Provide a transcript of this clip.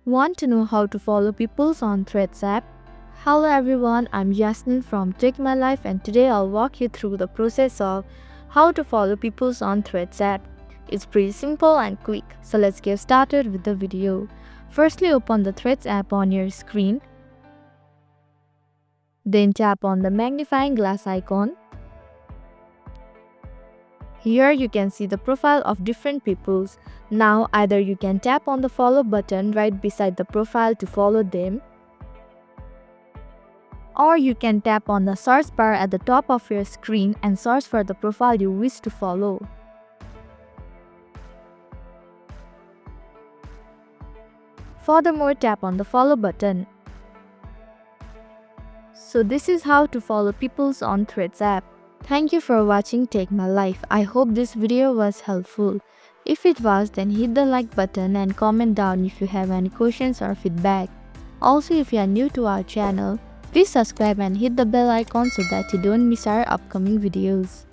Want to know how to follow people on Threads app? Hello everyone, I'm Yasmin from Take My Life and today I'll walk you through the process of how to follow people on Threads app. It's pretty simple and quick, so let's get started with the video. Firstly, open the Threads app on your screen. Then tap on the magnifying glass icon. Here you can see the profile of different peoples. Now either you can tap on the follow button right beside the profile to follow them, or you can tap on the search bar at the top of your screen and search for the profile you wish to follow. Furthermore, tap on the follow button. So this is how to follow peoples on Threads app. Thank you for watching Take My Life. I hope this video was helpful. If it was, then hit the like button and comment down if you have any questions or feedback. Also, if you are new to our channel, please subscribe and hit the bell icon so that you don't miss our upcoming videos.